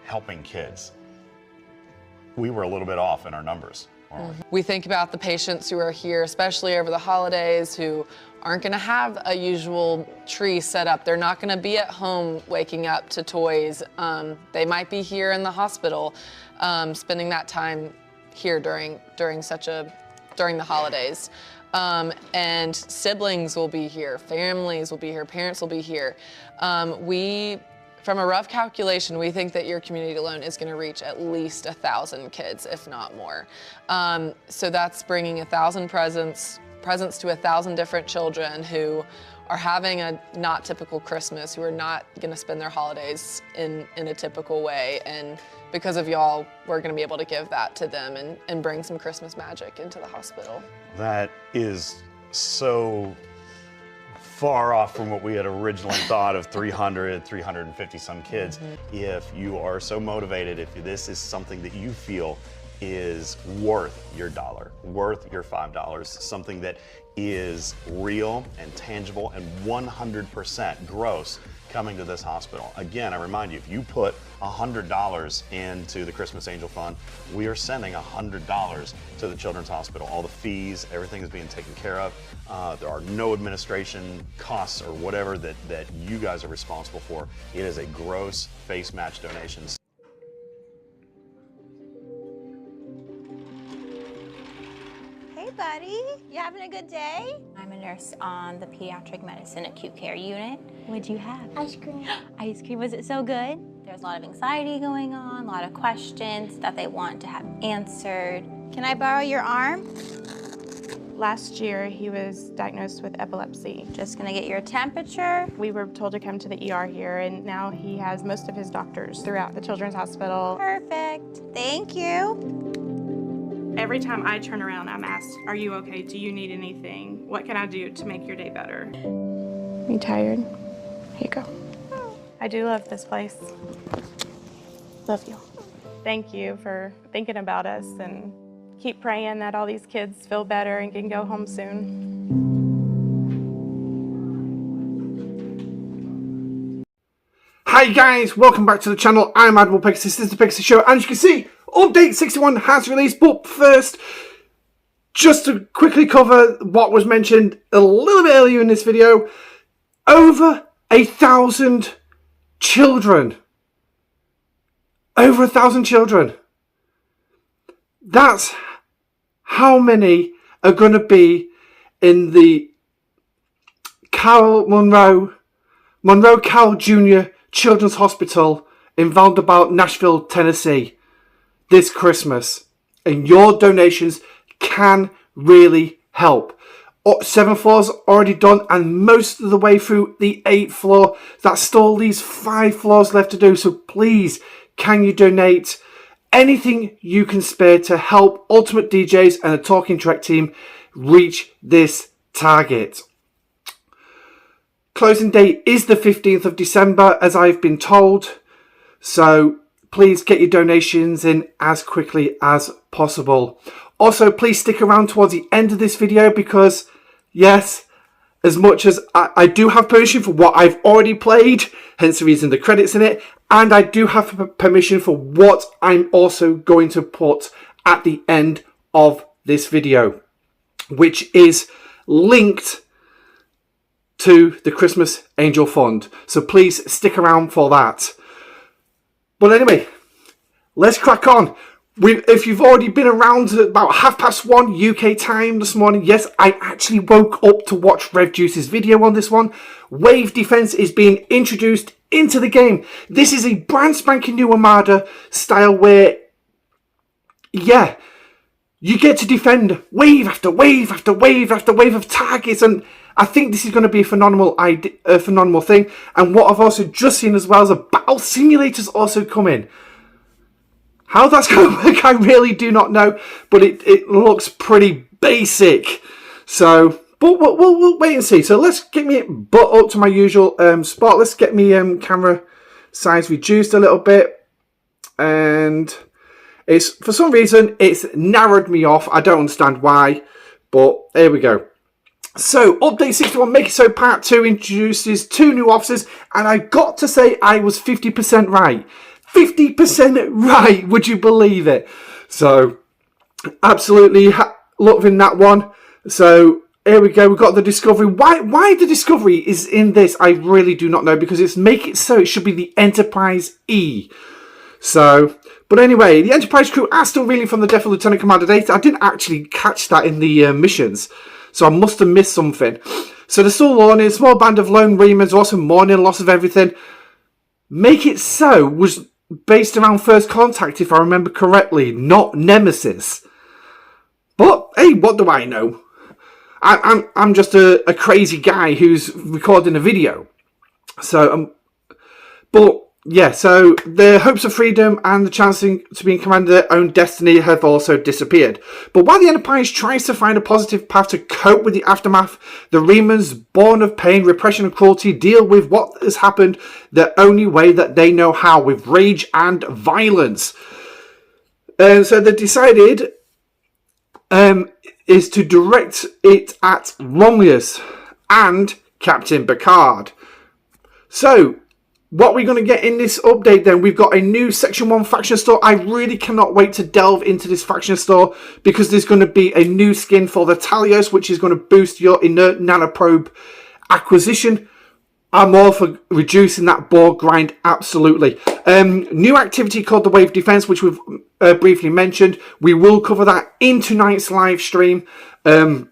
helping kids, we were a little bit off in our numbers. We think about the patients who are here, especially over the holidays, who aren't gonna have a usual tree set up. They're not gonna be at home waking up to toys. They might be here in the hospital, spending that time here during the holidays. And siblings will be here, families will be here, parents will be here. From a rough calculation, we think that your community alone is gonna reach at least 1,000 kids, if not more. So that's bringing 1,000 presents to 1,000 different children who are having a not typical Christmas, who are not gonna spend their holidays in a typical way. And because of y'all, we're gonna be able to give that to them and bring some Christmas magic into the hospital. That is so far off from what we had originally thought of 350 some kids. If you are so motivated, if this is something that you feel is worth your $1, worth your $5, something that is real and tangible and 100% gross coming to this hospital. Again, I remind you, if you put $100 into the Christmas Angel Fund, we are sending $100 to the Children's Hospital. All the fees, everything is being taken care of. There are no administration costs or whatever that you guys are responsible for. It is a gross face match donation. Hey buddy, you having a good day? I'm a nurse on the pediatric medicine acute care unit. What'd you have? Ice cream. Ice cream, was it so good? There's a lot of anxiety going on, a lot of questions that they want to have answered. Can I borrow your arm? Last year, he was diagnosed with epilepsy. Just gonna get your temperature. We were told to come to the ER here, and now he has most of his doctors throughout the Children's Hospital. Perfect, thank you. Every time I turn around, I'm asked, are you okay? Do you need anything? What can I do to make your day better? You tired? Here you go. I do love this place. Love you. Thank you for thinking about us, and keep praying that all these kids feel better and can go home soon. Hi guys, welcome back to the channel. I'm Admiral Pegasus, this is the Pegasus Show, and as you can see, Update 61 has released, but first, just to quickly cover what was mentioned a little bit earlier in this video, over 1,000 children. Over 1,000 children. That's how many are going to be in the Monroe Carroll Jr. Children's Hospital in Roundabout, Nashville, Tennessee this Christmas. And your donations can really help. 7 floors already done, and most of the way through the 8th floor. That still leaves 5 floors left to do. So please, can you donate anything you can spare to help Ultimate DJs and the Talking Track team reach this target? Closing date is the 15th of December, as I've been told. So please get your donations in as quickly as possible. Also, please stick around towards the end of this video because, yes, as much as I do have permission for what I've already played, hence the reason the credits in it, and I do have permission for what I'm also going to put at the end of this video, which is linked to the Christmas Angel Fund. So please stick around for that. But anyway, let's crack on. If you've already been around at about 1:30 UK time this morning, yes, I actually woke up to watch Rev Juice's video on this one. Wave Defense is being introduced into the game. This is a brand spanking new Armada style where, yeah, you get to defend wave after wave after wave after wave of targets, and I think this is going to be a phenomenal thing. And what I've also just seen as well is a battle simulator's also coming. How that's going to work, I really do not know, but it looks pretty basic. So, but we'll wait and see. So let's get me butt up to my usual spot. Let's get me camera size reduced a little bit, and it's for some reason it's narrowed me off. I don't understand why, but here we go. So, Update 61 Make It So Part 2 introduces 2 new officers, and I got to say I was 50% right. 50% right. Would you believe it? So, absolutely loving that one. So, here we go. We've got the Discovery. Why the Discovery is in this, I really do not know, because it's make it so it should be the Enterprise E. So, but anyway, the Enterprise crew are still reeling from the death of Lieutenant Commander Data. I didn't actually catch that in the missions, so I must have missed something. So they're still mourning. A small band of lone Remans also mourning loss of everything. Make It So was based around First Contact, if I remember correctly, not Nemesis. But hey, what do I know? I'm just a crazy guy who's recording a video. So, but yeah, so the hopes of freedom and the chance to be in command of their own destiny have also disappeared. But while the Enterprise tries to find a positive path to cope with the aftermath, the Remans, born of pain, repression and cruelty, deal with what has happened the only way that they know how, with rage and violence. And so they decided is to direct it at Romulus and Captain Picard. So, what we're going to get in this update then, we've got a new Section 1 faction store. I really cannot wait to delve into this faction store because there's going to be a new skin for the Talios, which is going to boost your inert nanoprobe acquisition. I'm all for reducing that Borg grind, absolutely. New activity called the Wave Defense, which we've briefly mentioned. We will cover that in tonight's live stream. I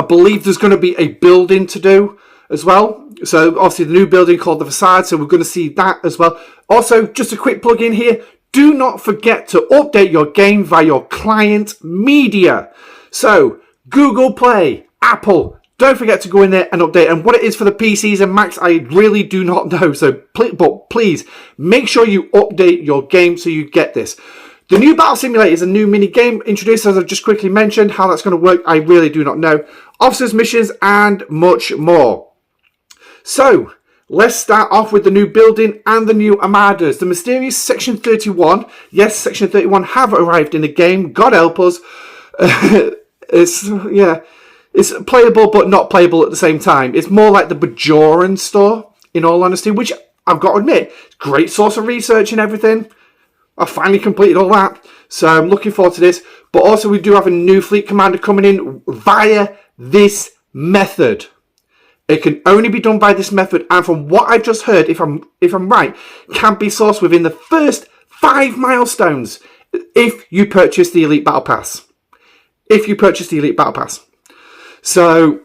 believe there's going to be a building to do as well. So obviously the new building called the Facade, so we're going to see that as well. Also, just a quick plug in here. Do not forget to update your game via your client media. So Google Play, Apple, don't forget to go in there and update. And what it is for the PCs and Macs, I really do not know. So, please make sure you update your game so you get this. The new Battle Simulator is a new mini game introduced, as I've just quickly mentioned. How that's going to work, I really do not know. Officers' missions and much more. So, let's start off with the new building and the new Armadas. The mysterious Section 31. Yes, Section 31 have arrived in the game. God help us. It's playable but not playable at the same time. It's more like the Bajoran store, in all honesty, which I've got to admit, great source of research and everything. I finally completed all that, so I'm looking forward to this. But also we do have a new fleet commander coming in via this method. It can only be done by this method, and from what I've just heard, if I'm right, can be sourced within the first 5 milestones if you purchase the Elite Battle Pass. So,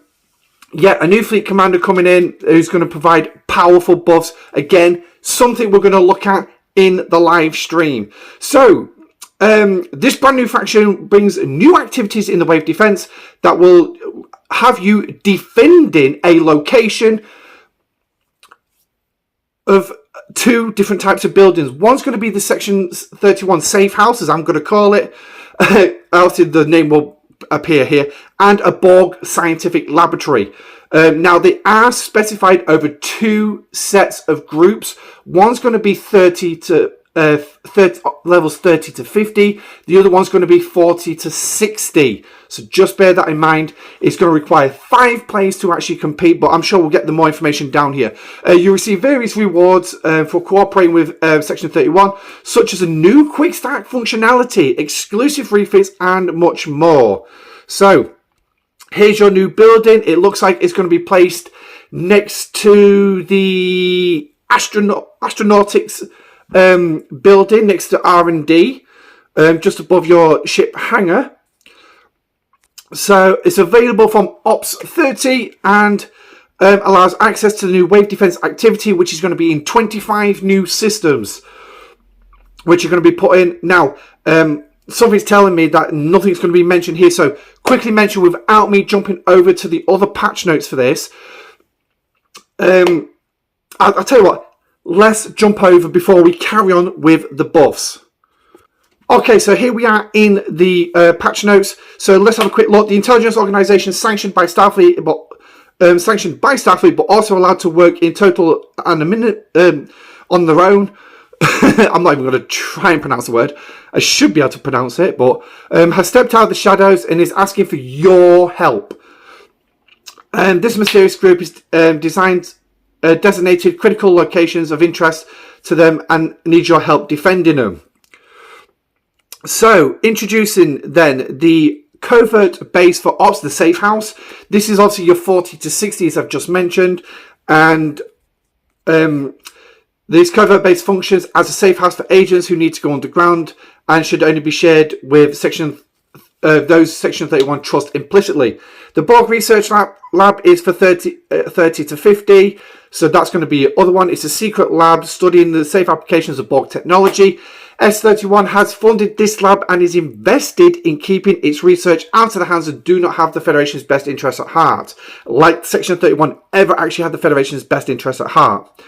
yeah, a new fleet commander coming in who's going to provide powerful buffs. Again, something we're going to look at in the live stream. So, this brand new faction brings new activities in the Wave Defense that will have you defending a location of 2 different types of buildings. One's going to be the Section 31 safe house, as I'm going to call it. Obviously, the name will appear here, and a Borg scientific laboratory. Now they are specified over 2 sets of groups. One's going to be 30 to levels 30 to 50. The other one's going to be 40 to 60. So just bear that in mind. It's going to require 5 players to actually compete, but I'm sure we'll get the more information down here. You receive various rewards for cooperating with Section 31, such as a new quick start functionality, exclusive refits, and much more. So here's your new building. It looks like it's going to be placed next to the astronautics building, next to R&D, just above your ship hangar. So it's available from Ops 30 and allows access to the new Wave Defense activity, which is going to be in 25 new systems, which are going to be put in. Now, something's telling me that nothing's going to be mentioned here, so quickly mention without me jumping over to the other patch notes for this. I'll tell you what, let's jump over before we carry on with the buffs. Okay, so here we are in the patch notes. So let's have a quick look. The intelligence organization sanctioned by Starfleet, but also allowed to work in total and a minute on their own. I'm not even going to try and pronounce the word. I should be able to pronounce it, but has stepped out of the shadows and is asking for your help. This mysterious group is designated critical locations of interest to them and need your help defending them. So, introducing then the covert base for ops, the safe house. This is obviously your 40 to 60, as I've just mentioned, and this covert base functions as a safe house for agents who need to go underground and should only be shared with those Section 31 trust implicitly. The Borg Research Lab is for 30 to 50, so that's going to be your other one. It's a secret lab studying the safe applications of Borg technology. S31 has funded this lab and is invested in keeping its research out of the hands that do not have the Federation's best interests at heart, like Section 31 ever actually had the Federation's best interests at heart.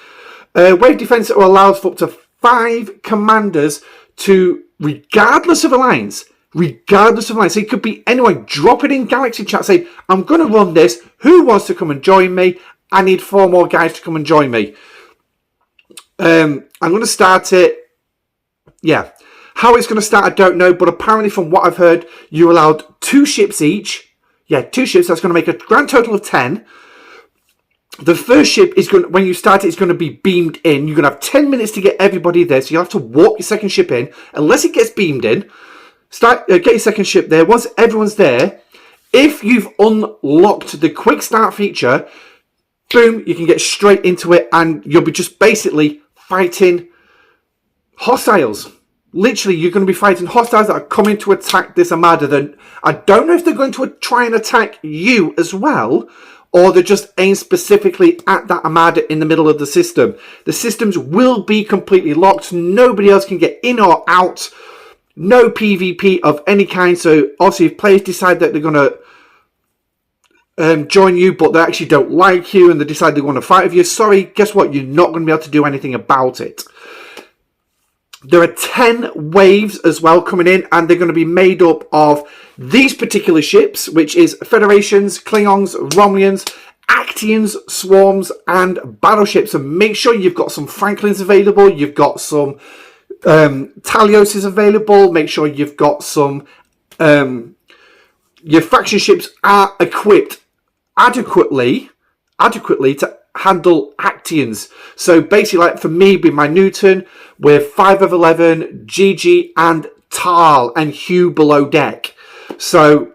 Wave defense allows for up to 5 commanders to, regardless of alliance, so it could be anyone, drop it in Galaxy chat, say, I'm going to run this, who wants to come and join me? I need 4 more guys to come and join me. I'm going to start it. Yeah, how it's going to start I don't know, but apparently from what I've heard, you're allowed 2 ships each. Yeah, 2 ships. That's going to make a grand total of 10. The first ship is going, when you start it, it's going to be beamed in. You're going to have 10 minutes to get everybody there, so you'll have to walk your second ship in unless it gets beamed in. Get your second ship there. Once everyone's there, if you've unlocked the quick start feature, boom, you can get straight into it, and you'll be just basically fighting hostiles. Literally, you're going to be fighting hostiles that are coming to attack this armada. Then I don't know if they're going to try and attack you as well, or they're just aimed specifically at that armada in the middle of the system. The systems will be completely locked. Nobody else can get in or out. No PvP of any kind. So obviously, if players decide that they're going to join you, but they actually don't like you and they decide they want to fight with you, sorry, guess what? You're not going to be able to do anything about it. There are 10 waves as well coming in, and they're going to be made up of these particular ships, which is Federations, Klingons, Romulans, Actians, Swarms, and Battleships. And make sure you've got some Franklins available, you've got some Talioses available, make sure you've got some your faction ships are equipped adequately to handle Actians. So basically, like for me, with my Newton, we're 5 of 11, GG and Tal and Hugh below deck. So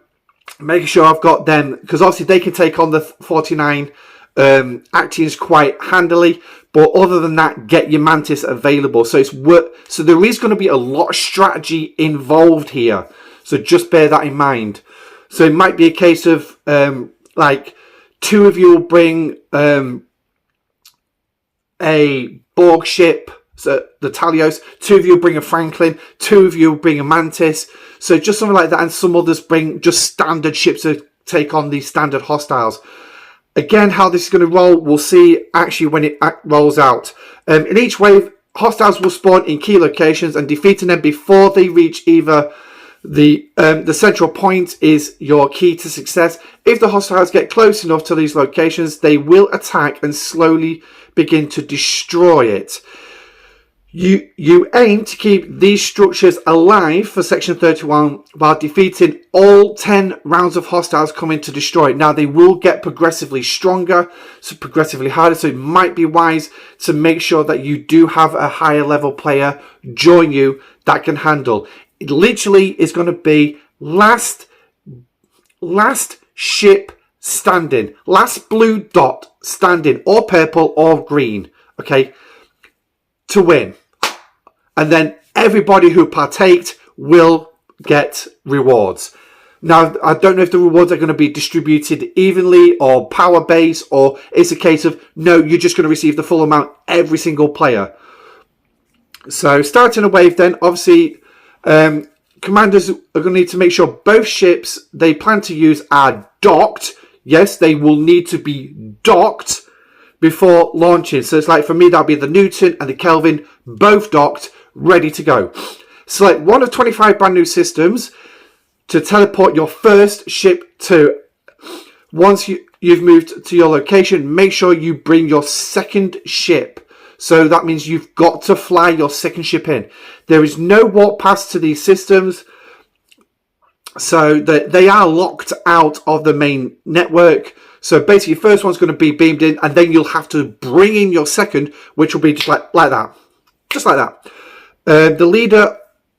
making sure I've got them, because obviously they can take on the 49 Actians quite handily. But other than that, get your Mantis available. So so there is going to be a lot of strategy involved here. So just bear that in mind. So it might be a case of like 2 of you will bring a Borg ship, so the Talios, 2 of you bring a Franklin, 2 of you bring a Mantis, so just something like that, and some others bring just standard ships to take on these standard hostiles. Again, how this is going to roll, we'll see actually when it rolls out. In each wave, hostiles will spawn in key locations, and defeating them before they reach either the central point is your key to success. If the hostiles get close enough to these locations, they will attack and slowly begin to destroy it. You aim to keep these structures alive for Section 31 while defeating all 10 rounds of hostiles coming to destroy it. Now, they will get progressively stronger, so progressively harder, so it might be wise to make sure that you do have a higher level player join you that can handle. It literally is going to be last ship standing, last blue dot standing, or purple or green, okay, to win. And then everybody who partaked will get rewards. Now, I don't know if the rewards are going to be distributed evenly or power base, or it's a case of, no, you're just going to receive the full amount, every single player. So starting a wave then, obviously, commanders are going to need to make sure both ships they plan to use are docked. Yes, they will need to be docked before launching. So it's like, for me, that'll be the Newton and the Kelvin, both docked, ready to go. Select one of 25 brand new systems to teleport your first ship to. Once you've moved to your location, make sure you bring your second ship. So that means you've got to fly your second ship in. There is no warp pass to these systems, so they are locked out of the main network. So basically, your first one's going to be beamed in, and then you'll have to bring in your second, which will be just like that. just like that. The leader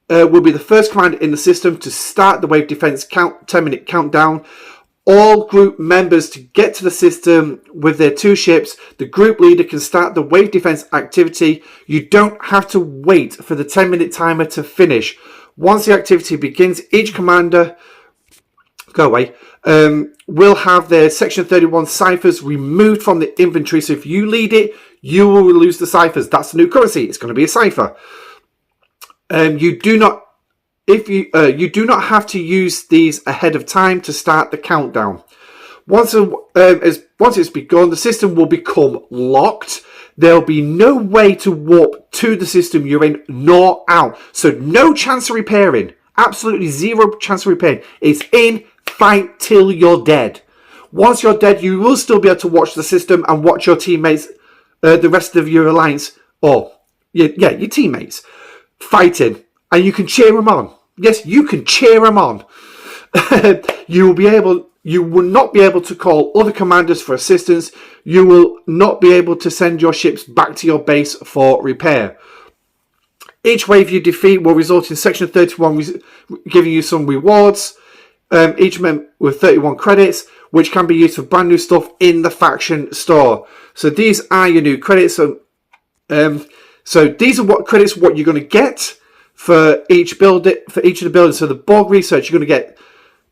will be the first commander in the system to start the wave defense 10-minute countdown. All group members to get to the system with their 2 ships. The group leader can start the wave defense activity. You don't have to wait for the 10-minute timer to finish. Once the activity begins, each commander will have their Section 31 ciphers removed from the inventory. So if you lead it, you will lose the ciphers. That's the new currency. It's going to be a cipher. You do not have to use these ahead of time to start the countdown. Once it's begun, the system will become locked. There'll be no way to warp to the system you're in nor out. So no chance of repairing. Absolutely zero chance of repairing. It's in, fight till you're dead. Once you're dead, you will still be able to watch the system and watch your teammates, the rest of your alliance, or your teammates, fighting. And you can cheer them on. Yes, you can cheer them on. You will not be able to call other commanders for assistance. You will not be able to send your ships back to your base for repair. Each wave you defeat will result in Section 31 giving you some rewards. Each member with 31 credits, which can be used for brand new stuff in the faction store. So these are your new credits. So these are what you're going to get for each of the buildings. So the Borg research you're going to get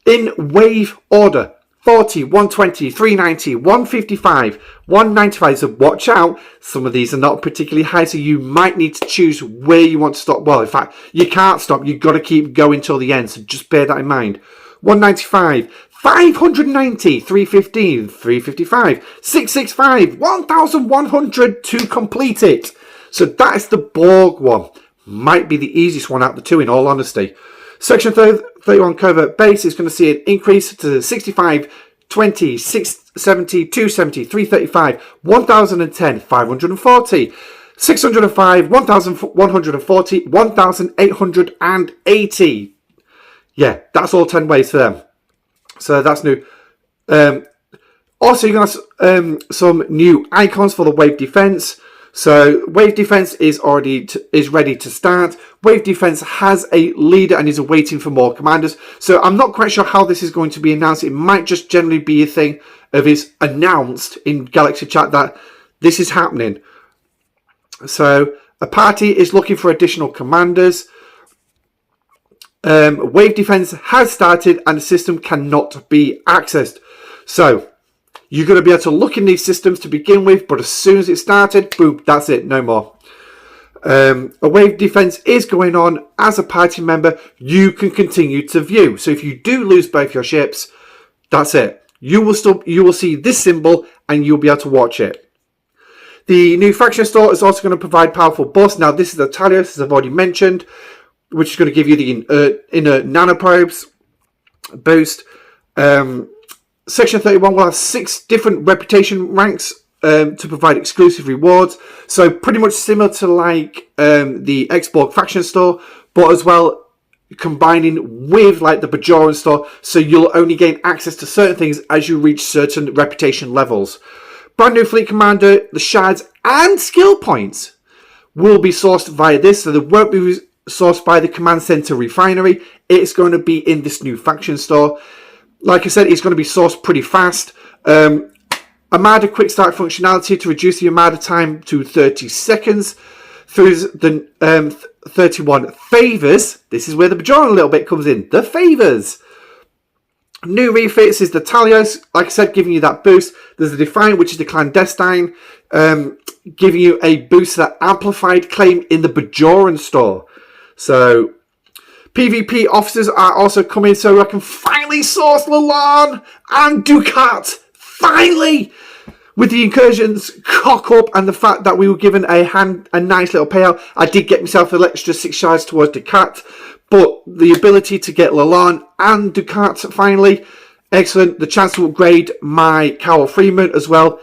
in wave order: 40, 120, 390, 155, 195. So watch out, some of these are not particularly high, so you might need to choose where you want to stop. Well, in fact, you can't stop. You've got to keep going till the end, so just bear that in mind. 195, 590, 315, 355, 665, 1100 to complete it. So that's the Borg one. Might be the easiest one out of the two, in all honesty. Section 31 covert base is going to see an increase to 65, 20, 670, 270, 335, 1010, 540, 605, 1140, 1880. Yeah, that's all 10 waves for them. So that's new. Also, you're going to have some new icons for the wave defense. So wave defense is ready to start. Wave defense has a leader and is waiting for more commanders. So I'm not quite sure how this is going to be announced. It might just generally be a thing of it's announced in Galaxy Chat that this is happening. So a party is looking for additional commanders. Wave defense has started and the system cannot be accessed. So you're going to be able to look in these systems to begin with, but as soon as it started, boom, that's it, no more. A wave defense is going on. As a party member, you can continue to view. So if you do lose both your ships, that's it. You will see this symbol and you'll be able to watch it. The new faction store is also going to provide powerful buffs. Now, this is the Talios, as I've already mentioned, which is going to give you the inner nanoprobes boost. Section 31 will have 6 different reputation ranks to provide exclusive rewards. So pretty much similar to like the X-Borg faction store, but as well combining with like the Bajoran store. So you'll only gain access to certain things as you reach certain reputation levels. Brand new fleet commander, the shards and skill points will be sourced via this. So they won't be sourced by the command center refinery. It's going to be in this new faction store. Like I said, it's going to be sourced pretty fast. Armada quick start functionality to reduce the Armada time to 30 seconds. Through the 31 favors. This is where the Bajoran a little bit comes in. The favors. New refits is the Talios. Like I said, giving you that boost. There's the Defiant, which is the clandestine. Giving you a boost to that amplified claim in the Bajoran store. So PvP officers are also coming, so I can finally source Lalon and Ducat. Finally! With the incursions cock up and the fact that we were given a nice little payout, I did get myself an extra 6 shards towards Ducat. But the ability to get Lalon and Ducat finally, excellent. The chance to upgrade my Carol Freeman as well.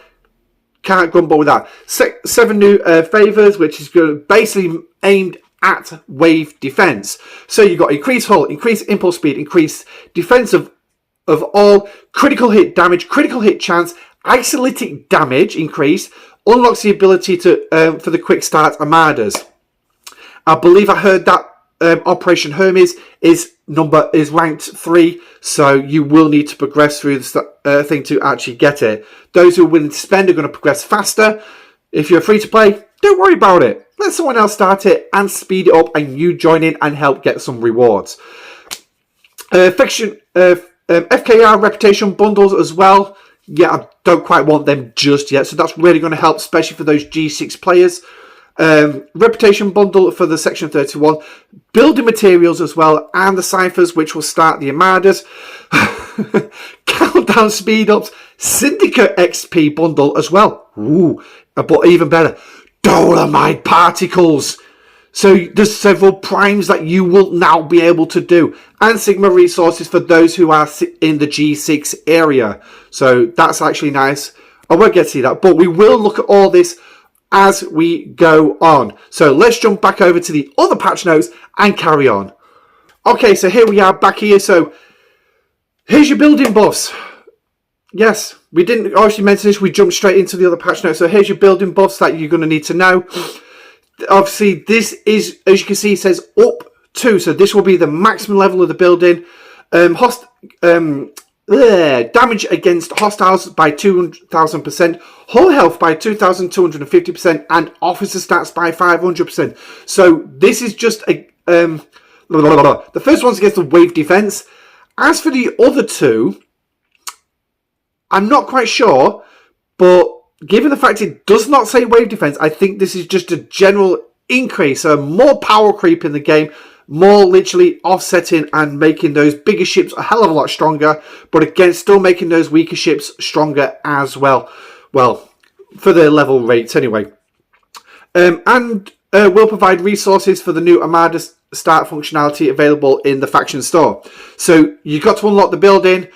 Can't grumble with that. 7 new favors, which is basically aimed at wave defense. So you've got increased hull, increased impulse speed, increased defense of all, critical hit damage, critical hit chance, isolytic damage increase, unlocks the ability to for the quick start armadas. I believe I heard that Operation Hermes is ranked 3, so you will need to progress through the thing to actually get it. Those who are willing to spend are going to progress faster. If you're free to play, don't worry about it. Let someone else start it and speed it up, and you join in and help get some rewards. FKR reputation bundles as well. Yeah, I don't quite want them just yet, so that's really going to help, especially for those G6 players. Reputation bundle for the Section 31, building materials as well, and the ciphers which will start the armadas. Countdown speed ups, Syndicate XP bundle as well. Ooh, but even better, Dolomite particles. So there's several primes that you will now be able to do, and Sigma resources for those who are in the G6 area. So that's actually nice. I won't get to see that, but we will look at all this as we go on. So let's jump back over to the other patch notes and carry on. Okay, so here we are back here. So here's your building buffs. Yes, we didn't actually mention this. We jumped straight into the other patch notes. So here's your building buffs that you're going to need to know. Obviously, this is, as you can see, it says up to. So this will be the maximum level of the building. Damage against hostiles by 2,000%, hull health by 2,250%, and officer stats by 500%. So this is just a the first one's against the wave defense. As for the other two, I'm not quite sure, but given the fact it does not say wave defense, I think this is just a general increase, so more power creep in the game, more literally offsetting and making those bigger ships a hell of a lot stronger, but again, still making those weaker ships stronger as well. Well, for their level rates anyway. And will provide resources for the new Armada start functionality available in the faction store. So you've got to unlock the building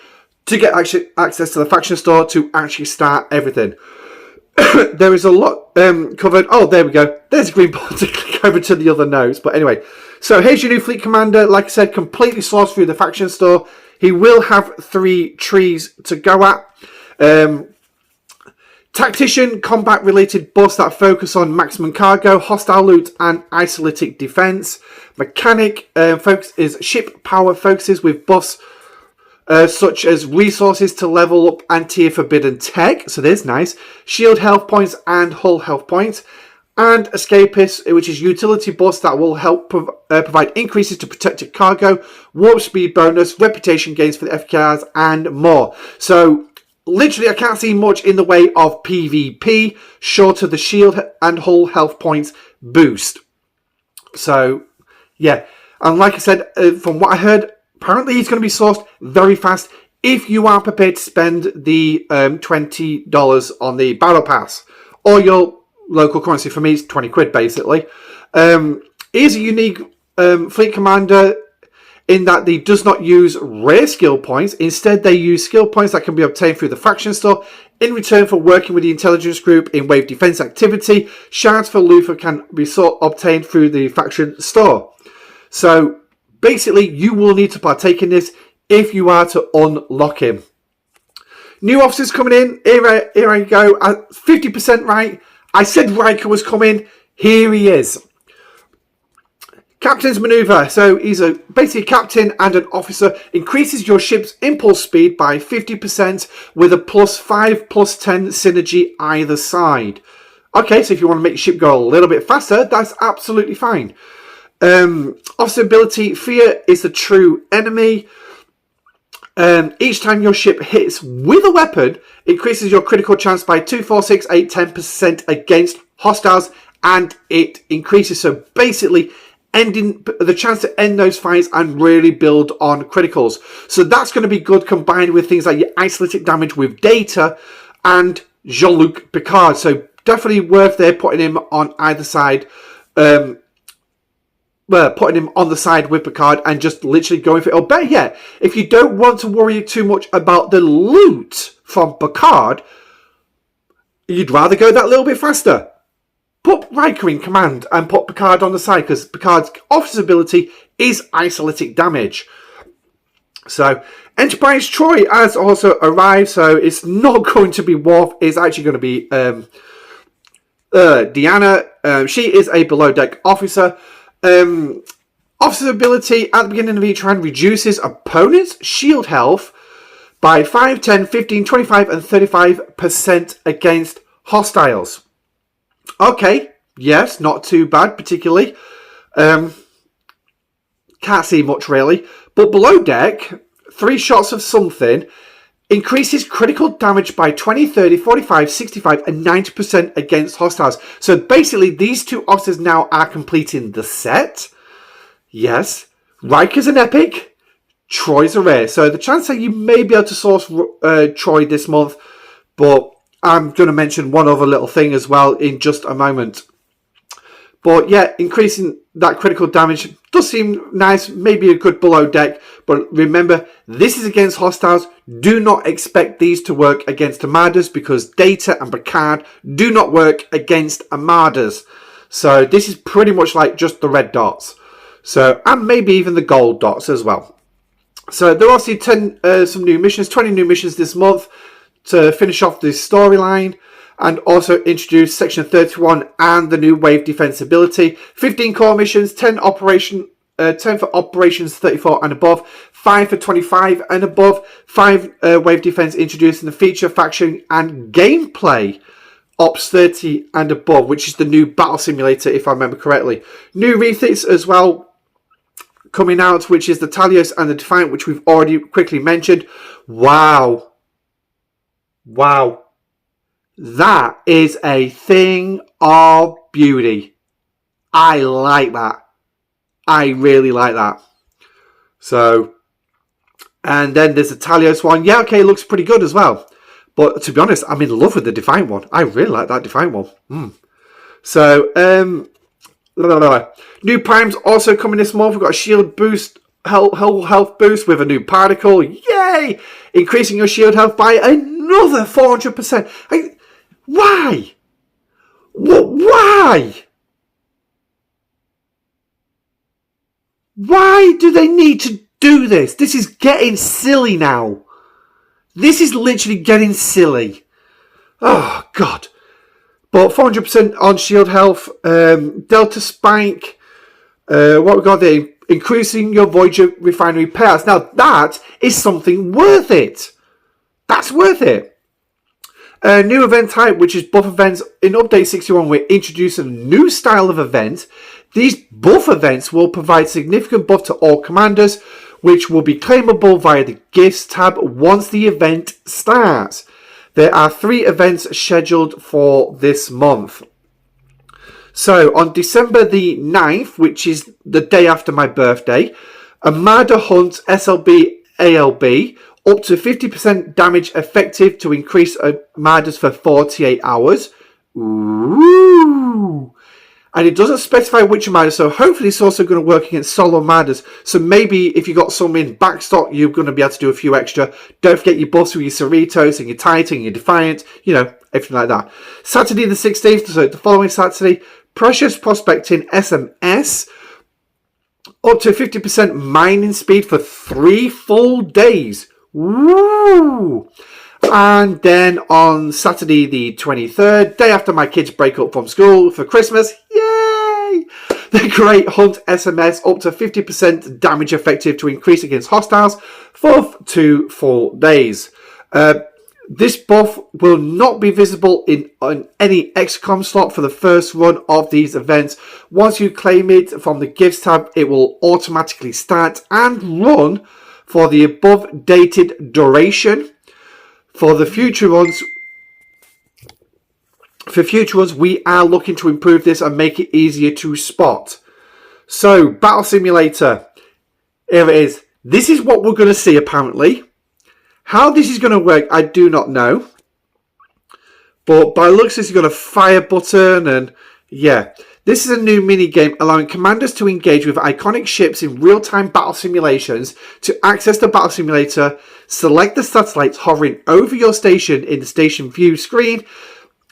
to get access to the faction store to actually start everything. There is a lot covered. Oh, there we go. There's a green button to click over to the other notes. But anyway, so here's your new fleet commander. Like I said, completely sourced through the faction store. He will have 3 trees to go at. Tactician, combat-related buffs that focus on maximum cargo, hostile loot, and isolatic defense. Mechanic focus is ship power focuses with buffs such as resources to level up anti forbidden tech. So there's nice. Shield health points and hull health points. And escapist, which is utility buffs that will help provide increases to protected cargo, warp speed bonus, reputation gains for the FKRs, and more. So literally, I can't see much in the way of PvP, short of the shield and hull health points boost. So, yeah. And like I said, from what I heard, apparently he's going to be sourced very fast if you are prepared to spend the $20 on the Battle Pass. Or your local currency. For me, it's 20 quid, basically. He's a unique fleet commander in that they does not use rare skill points. Instead, they use skill points that can be obtained through the faction store in return for working with the intelligence group in wave defense activity. Shards for Luther can be obtained through the faction store. So basically, you will need to partake in this if you are to unlock him. New officers coming in. Here I go. 50% right. I said Riker was coming. Here he is. Captain's Maneuver. So he's basically a captain and an officer. Increases your ship's impulse speed by 50% with a +5, +10 synergy either side. Okay, so if you want to make your ship go a little bit faster, that's absolutely fine. Officer ability, Fear is the true enemy. Each time your ship hits with a weapon, increases your critical chance by 2, 4, 6, 8, 10% against hostiles, and it increases. So basically, ending the chance to end those fights and really build on criticals. So that's going to be good combined with things like your isolatic damage with Data and Jean-Luc Picard. So definitely worth there putting him on either side. Putting him on the side with Picard and just literally going for it. Or better yet, if you don't want to worry too much about the loot from Picard, you'd rather go that little bit faster. Put Riker in command and put Picard on the side, because Picard's officer's ability is isolatic damage. So, Enterprise Troy has also arrived, so it's not going to be Worf, it's actually going to be Deanna. She is a below deck officer. Officer's ability at the beginning of each round reduces opponent's shield health by 5, 10, 15, 25 and 35% against hostiles. Okay, yes, not too bad particularly. Can't see much really. But below deck, 3 shots of something increases critical damage by 20, 30, 45, 65 and 90% against hostiles. So basically these 2 officers now are completing the set. Yes. Riker's an epic. Troy's a rare. So the chance that you may be able to source Troy this month. But I'm going to mention one other little thing as well in just a moment. But yeah, increasing that critical damage does seem nice. Maybe a good below deck. But remember, this is against hostiles. Do not expect these to work against armadas because Data and Picard do not work against armadas. So this is pretty much like just the red dots. So, and maybe even the gold dots as well. So there are obviously some new missions, 20 new missions this month to finish off this storyline. And also introduce Section 31 and the new Wave Defense ability. 15 core missions, 10 for Operations 34 and above, 5 for 25 and above, 5 Wave Defense introduced in the feature, faction and gameplay. Ops 30 and above, which is the new battle simulator if I remember correctly. New refits as well coming out, which is the Talios and the Defiant, which we've already quickly mentioned. Wow. Wow. That is a thing of beauty. I like that. I really like that. So, and then there's the Talios one. Yeah, okay, it looks pretty good as well. But to be honest, I'm in love with the Defiant one. I really like that Defiant one. So, new primes also coming this month. We've got a shield boost, health boost with a new particle. Yay! Increasing your shield health by another 400%. Why? Why? Why do they need to do this? This is getting silly now. This is literally getting silly. Oh, God. But 400% on shield health. Delta Spike. What we got there? Increasing your Voyager refinery payouts. Now, that is something worth it. That's worth it. New event type, which is buff events. In Update 61, we're introducing a new style of event. These buff events will provide significant buff to all commanders, which will be claimable via the Gifts tab once the event starts. There are 3 events scheduled for this month. So, on December the 9th, which is the day after my birthday, Armada Hunt SLB ALB, up to 50% damage effective to increase armadas for 48 hours. Ooh. And it doesn't specify which armada, so hopefully it's also going to work against solo armadas. So maybe if you got some in backstock, you're going to be able to do a few extra. Don't forget your buffs with your Cerritos and your Titan and your Defiant, you know, everything like that. Saturday the 16th, so the following Saturday, Precious Prospecting SMS, up to 50% mining speed for 3 full days. Woo! And then on Saturday the 23rd, day after my kids break up from school for Christmas, yay! The Great Hunt SMS, up to 50% damage effective to increase against hostiles for 2 full days. This buff will not be visible on any XCOM slot for the first run of these events. Once you claim it from the Gifts tab, it will automatically start and run for the above dated duration. For the future runs, we are looking to improve this and make it easier to spot. So, Battle Simulator. Here it is. This is what we're going to see apparently. How this is going to work, I do not know. But by looks, it's got a fire button and yeah. This is a new mini-game allowing commanders to engage with iconic ships in real-time battle simulations. To access the battle simulator, select the satellites hovering over your station in the station view screen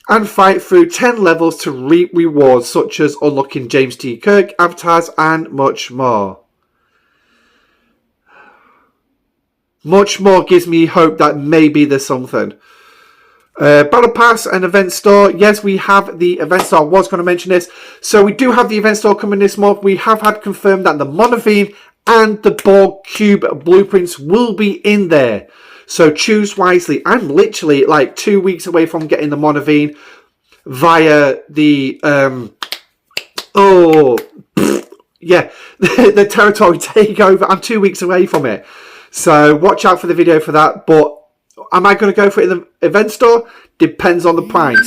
and fight through 10 levels to reap rewards such as unlocking James T. Kirk avatars and much more. Much more gives me hope that maybe there's something. Battle Pass and event store. Yes, we have the event store. I was going to mention this. So we do have the event store coming this month. We have had confirmed that the Monavine and the Borg Cube blueprints will be in there. So choose wisely. I'm literally like 2 weeks away from getting the Monavine via the the territory takeover. I'm 2 weeks away from it. So watch out for the video for that. But am I going to go for it in the event store? Depends on the price.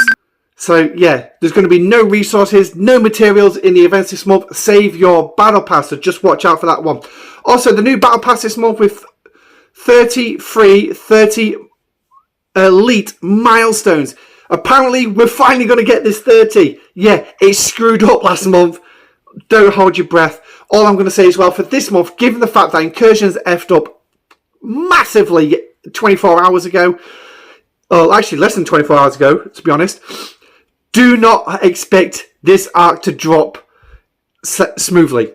So yeah, there's going to be no resources, no materials in the events this month. Save your battle pass, so just watch out for that one. Also, the new battle pass this month with 30 free, 30 elite milestones. Apparently, we're finally going to get this 30. Yeah, it screwed up last month. Don't hold your breath. All I'm going to say as well for this month, given the fact that Incursions effed up massively 24 hours ago, well, actually less than 24 hours ago, to be honest, do not expect this arc to drop smoothly.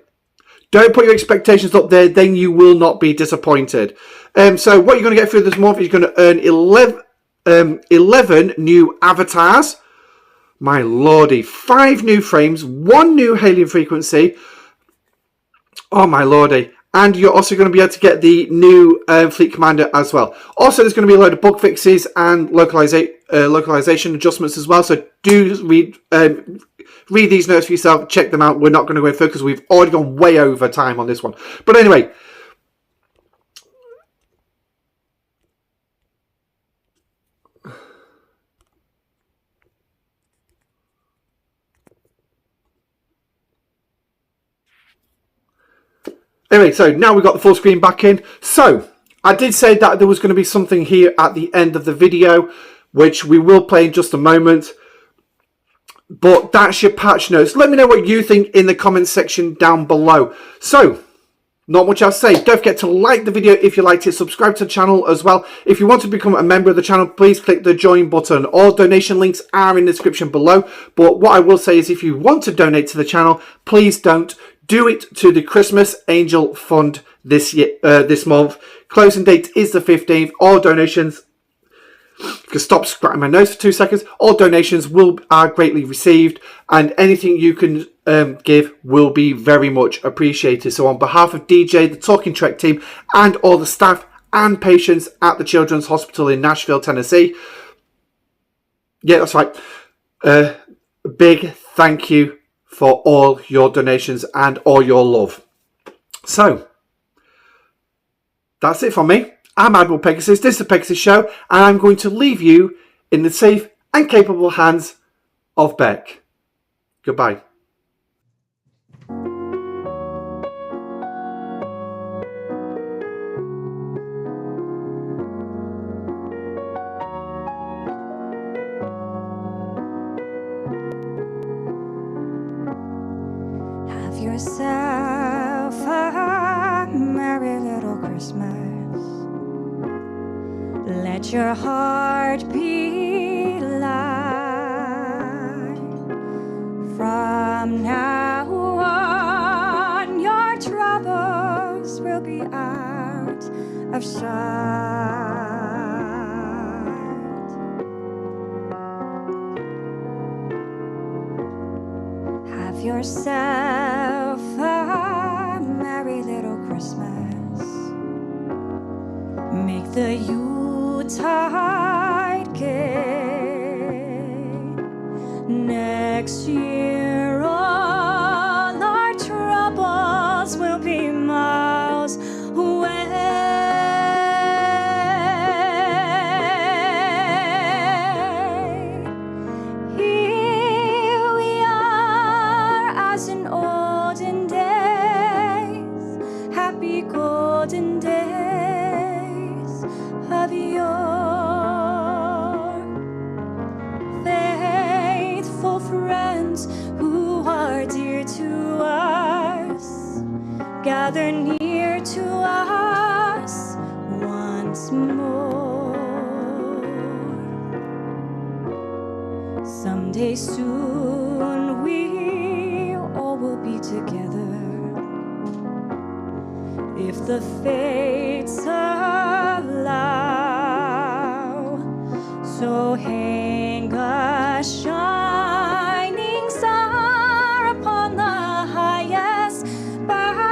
Don't put your expectations up there, then you will not be disappointed. So what you're going to get through this month is you're going to earn 11 new avatars. My lordy. 5 new frames, 1 new helium frequency. Oh my lordy. And you're also going to be able to get the new Fleet Commander as well. Also, there's going to be a load of bug fixes and localization adjustments as well. So do read these notes for yourself. Check them out. We're not going to go further because we've already gone way over time on this one. But anyway. Anyway, so now we've got the full screen back in. So, I did say that there was going to be something here at the end of the video, which we will play in just a moment. But that's your patch notes. Let me know what you think in the comments section down below. So, not much else to say. Don't forget to like the video if you liked it. Subscribe to the channel as well. If you want to become a member of the channel, please click the join button. All donation links are in the description below. But what I will say is if you want to donate to the channel, please don't. Do it to the Christmas Angel Fund this month. Closing date is the 15th. All donations, you can stop scratching my nose for 2 seconds. All donations are greatly received, and anything you can give will be very much appreciated. So on behalf of DJ, the Talking Trek team, and all the staff and patients at the Children's Hospital in Nashville, Tennessee, yeah, that's right. Big thank you for all your donations and all your love. So, that's it from me. I'm Admiral Pegasus, this is the Pegasus Show, and I'm going to leave you in the safe and capable hands of Beck. Goodbye. Yourself a merry little Christmas. Let your heart be light. From now on, your troubles will be out of sight. Have yourself a merry little Christmas. Make the Yuletide gay. Next year all our troubles will be miles away. Here we are as in olden days, happy golden days of yore. Faithful friends who are dear to us, gather near to us once more. Someday soon we all will be together, if the fates allow. So hey, a shining star upon the highest bough.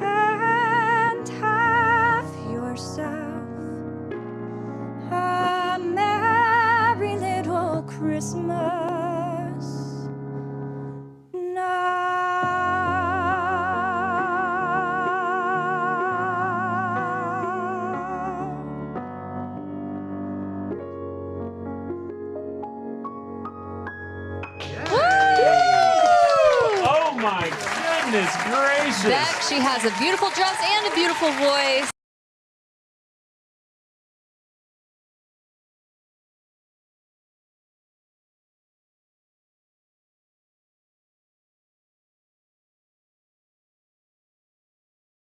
And have yourself a merry little Christmas now. Oh my goodness gracious. Beck, she has a beautiful dress and a beautiful voice.